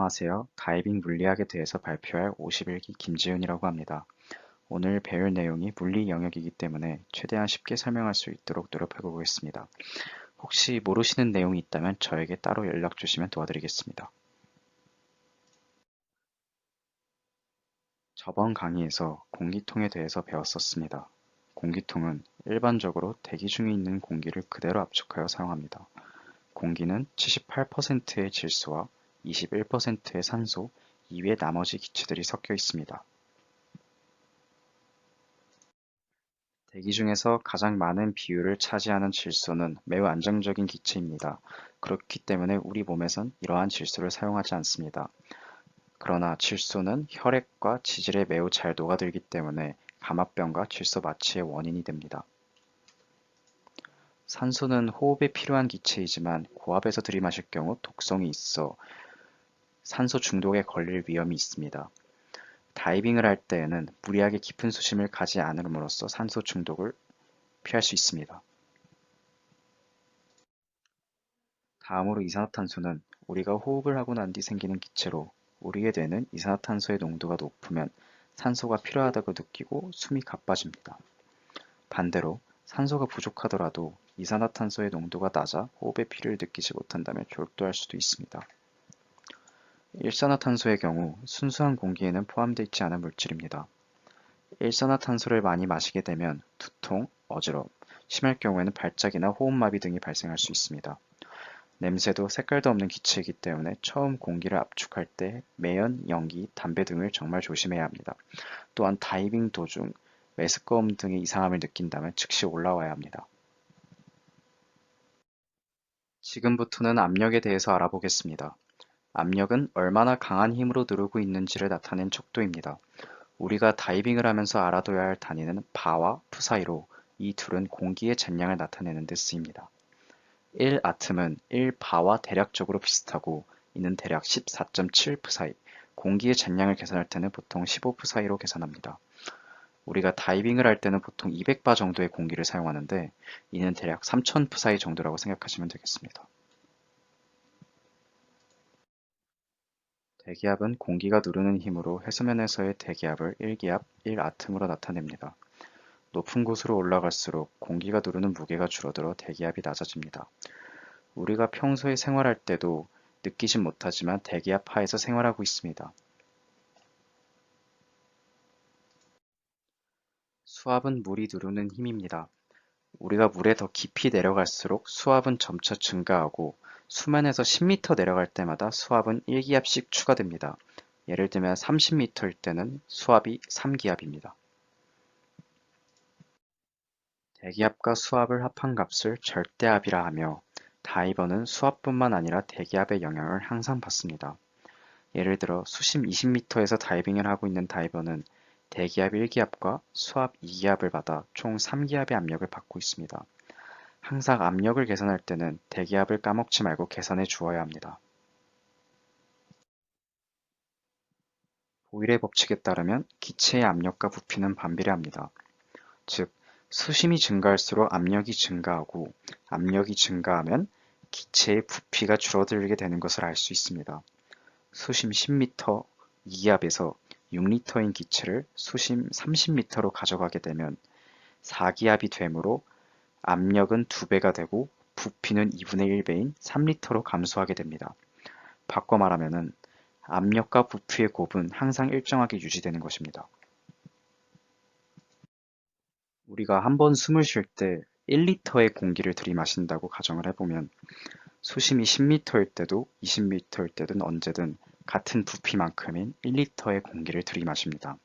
안녕하세요. 다이빙 물리학에 대해서 발표할 51기 김지훈이라고 합니다. 오늘 배울 내용이 물리 영역이기 때문에 최대한 쉽게 설명할 수 있도록 노력해 보겠습니다. 혹시 모르시는 내용이 있다면 저에게 따로 연락 주시면 도와드리겠습니다. 저번 강의에서 공기통에 대해서 배웠었습니다. 공기통은 일반적으로 대기 중에 있는 공기를 그대로 압축하여 사용합니다. 공기는 78%의 질소와 21%의 산소, 이외 나머지 기체들이 섞여 있습니다. 대기 중에서 가장 많은 비율을 차지하는 질소는 매우 안정적인 기체입니다. 그렇기 때문에 우리 몸에선 이러한 질소를 사용하지 않습니다. 그러나 질소는 혈액과 지질에 매우 잘 녹아들기 때문에 감압병과 질소 마취의 원인이 됩니다. 산소는 호흡에 필요한 기체이지만 고압에서 들이마실 경우 독성이 있어 산소 중독에 걸릴 위험이 있습니다. 다이빙을 할 때에는 무리하게 깊은 수심을 가지 않음으로써 산소 중독을 피할 수 있습니다. 다음으로 이산화탄소는 우리가 호흡을 하고 난 뒤 생기는 기체로 우리의 뇌는 이산화탄소의 농도가 높으면 산소가 필요하다고 느끼고 숨이 가빠집니다. 반대로 산소가 부족하더라도 이산화탄소의 농도가 낮아 호흡의 필요를 느끼지 못한다면 졸도할 수도 있습니다. 일산화탄소의 경우 순수한 공기에는 포함되어 있지 않은 물질입니다. 일산화탄소를 많이 마시게 되면 두통, 어지러움, 심할 경우에는 발작이나 호흡마비 등이 발생할 수 있습니다. 냄새도 색깔도 없는 기체이기 때문에 처음 공기를 압축할 때 매연, 연기, 담배 등을 정말 조심해야 합니다. 또한 다이빙 도중 메스꺼움 등의 이상함을 느낀다면 즉시 올라와야 합니다. 지금부터는 압력에 대해서 알아보겠습니다. 압력은 얼마나 강한 힘으로 누르고 있는지를 나타낸 척도입니다. 우리가 다이빙을 하면서 알아둬야 할 단위는 바와 프 사이로 이 둘은 공기의 잔량을 나타내는 데 쓰입니다. 1아tom은 1바와 대략적으로 비슷하고 이는 대략 14.7프 사이, 공기의 잔량을 계산할 때는 보통 15프 사이로 계산합니다. 우리가 다이빙을 할 때는 보통 200바 정도의 공기를 사용하는데 이는 대략 3000프 사이 정도라고 생각하시면 되겠습니다. 대기압은 공기가 누르는 힘으로 해수면에서의 대기압을 1기압 1아tom으로 나타냅니다. 높은 곳으로 올라갈수록 공기가 누르는 무게가 줄어들어 대기압이 낮아집니다. 우리가 평소에 생활할 때도 느끼진 못하지만 대기압 하에서 생활하고 있습니다. 수압은 물이 누르는 힘입니다. 우리가 물에 더 깊이 내려갈수록 수압은 점차 증가하고 수면에서 10m 내려갈 때마다 수압은 1기압씩 추가됩니다. 예를 들면 30m일 때는 수압이 3기압입니다. 대기압과 수압을 합한 값을 절대압이라 하며 다이버는 수압뿐만 아니라 대기압의 영향을 항상 받습니다. 예를 들어 수심 20m에서 다이빙을 하고 있는 다이버는 대기압 1기압과 수압 2기압을 받아 총 3기압의 압력을 받고 있습니다. 항상 압력을 계산할 때는 대기압을 까먹지 말고 계산해 주어야 합니다. 보일의 법칙에 따르면 기체의 압력과 부피는 반비례합니다. 즉, 수심이 증가할수록 압력이 증가하고 압력이 증가하면 기체의 부피가 줄어들게 되는 것을 알 수 있습니다. 수심 10m 2기압에서 6리터인 기체를 수심 30m로 가져가게 되면 4기압이 되므로 압력은 2배가 되고 부피는 2분의 1배인 3리터로 감소하게 됩니다. 바꿔 말하면 압력과 부피의 곱은 항상 일정하게 유지되는 것입니다. 우리가 한 번 숨을 쉴 때 1리터의 공기를 들이마신다고 가정을 해보면 수심이 10m일 때도 20m일 때든 언제든 같은 부피만큼인 1리터의 공기를 들이마십니다.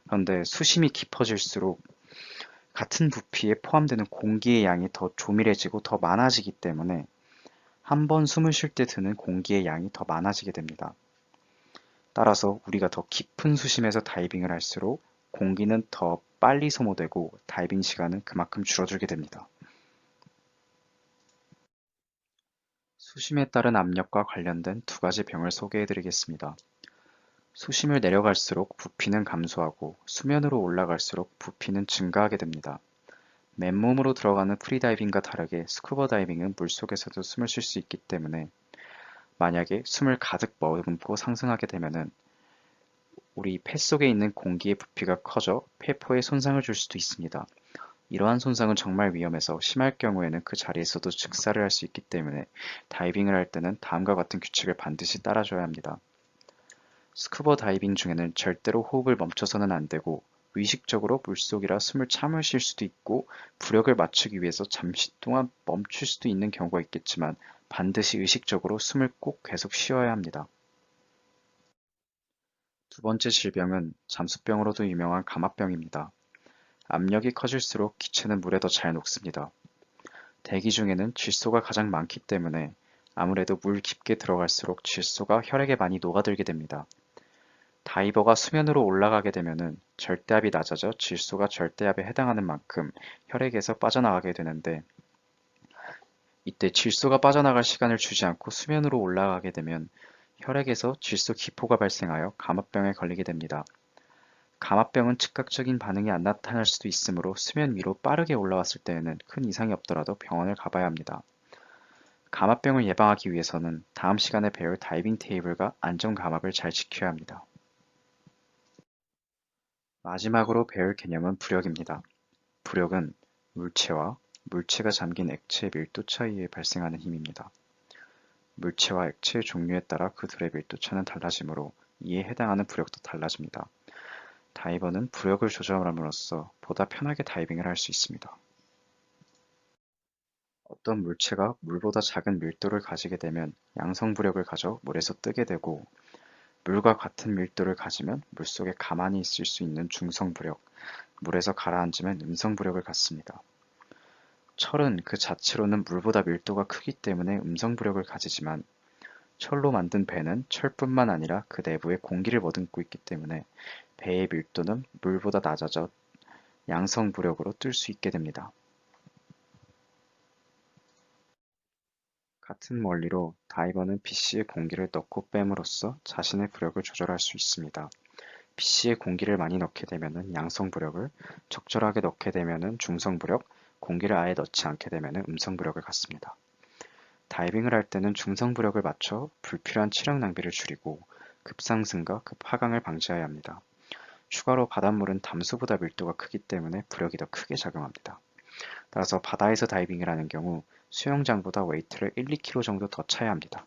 그런데 수심이 깊어질수록 같은 부피에 포함되는 공기의 양이 더 조밀해지고 더 많아지기 때문에 한 번 숨을 쉴 때 드는 공기의 양이 더 많아지게 됩니다. 따라서 우리가 더 깊은 수심에서 다이빙을 할수록 공기는 더 빨리 소모되고 다이빙 시간은 그만큼 줄어들게 됩니다. 수심에 따른 압력과 관련된 두 가지 병을 소개해 드리겠습니다. 수심을 내려갈수록 부피는 감소하고 수면으로 올라갈수록 부피는 증가하게 됩니다. 맨몸으로 들어가는 프리다이빙과 다르게 스쿠버 다이빙은 물속에서도 숨을 쉴 수 있기 때문에 만약에 숨을 가득 머금고 상승하게 되면은 우리 폐 속에 있는 공기의 부피가 커져 폐포에 손상을 줄 수도 있습니다. 이러한 손상은 정말 위험해서 심할 경우에는 그 자리에서도 즉사를 할 수 있기 때문에 다이빙을 할 때는 다음과 같은 규칙을 반드시 따라줘야 합니다. 스쿠버 다이빙 중에는 절대로 호흡을 멈춰서는 안 되고 의식적으로 물속이라 숨을 참으실 수도 있고 부력을 맞추기 위해서 잠시 동안 멈출 수도 있는 경우가 있겠지만 반드시 의식적으로 숨을 꼭 계속 쉬어야 합니다. 두 번째 질병은 잠수병으로도 유명한 감압병입니다. 압력이 커질수록 기체는 물에 더 잘 녹습니다. 대기 중에는 질소가 가장 많기 때문에 아무래도 물 깊게 들어갈수록 질소가 혈액에 많이 녹아들게 됩니다. 다이버가 수면으로 올라가게 되면은 절대압이 낮아져 질소가 절대압에 해당하는 만큼 혈액에서 빠져나가게 되는데 이때 질소가 빠져나갈 시간을 주지 않고 수면으로 올라가게 되면 혈액에서 질소 기포가 발생하여 감압병에 걸리게 됩니다. 감압병은 즉각적인 반응이 안 나타날 수도 있으므로 수면 위로 빠르게 올라왔을 때에는 큰 이상이 없더라도 병원을 가봐야 합니다. 감압병을 예방하기 위해서는 다음 시간에 배울 다이빙 테이블과 안전 감압을 잘 지켜야 합니다. 마지막으로 배울 개념은 부력입니다. 부력은 물체와 물체가 잠긴 액체의 밀도 차이에 발생하는 힘입니다. 물체와 액체의 종류에 따라 그 둘의 밀도차는 달라지므로 이에 해당하는 부력도 달라집니다. 다이버는 부력을 조절함으로써 보다 편하게 다이빙을 할 수 있습니다. 어떤 물체가 물보다 작은 밀도를 가지게 되면 양성 부력을 가져 물에서 뜨게 되고 물과 같은 밀도를 가지면 물속에 가만히 있을 수 있는 중성 부력, 물에서 가라앉으면 음성 부력을 갖습니다. 철은 그 자체로는 물보다 밀도가 크기 때문에 음성 부력을 가지지만 철로 만든 배는 철뿐만 아니라 그 내부에 공기를 머금고 있기 때문에 배의 밀도는 물보다 낮아져 양성 부력으로 뜰 수 있게 됩니다. 같은 원리로 다이버는 BC에 공기를 넣고 뺨으로써 자신의 부력을 조절할 수 있습니다. BC에 공기를 많이 넣게 되면 양성 부력을, 적절하게 넣게 되면 중성 부력, 공기를 아예 넣지 않게 되면 음성 부력을 갖습니다. 다이빙을 할 때는 중성 부력을 맞춰 불필요한 체력 낭비를 줄이고 급상승과 급하강을 방지해야 합니다. 추가로 바닷물은 담수보다 밀도가 크기 때문에 부력이 더 크게 작용합니다. 따라서 바다에서 다이빙을 하는 경우 수영장보다 웨이트를 1, 2kg 정도 더 차야 합니다.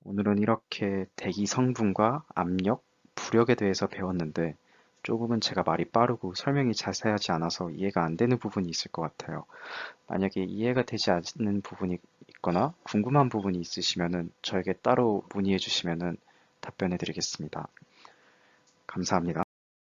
오늘은 이렇게 대기 성분과 압력, 부력에 대해서 배웠는데 조금은 제가 말이 빠르고 설명이 자세하지 않아서 이해가 안 되는 부분이 있을 것 같아요. 만약에 이해가 되지 않는 부분이 있거나 궁금한 부분이 있으시면 저에게 따로 문의해 주시면 답변해 드리겠습니다. 감사합니다.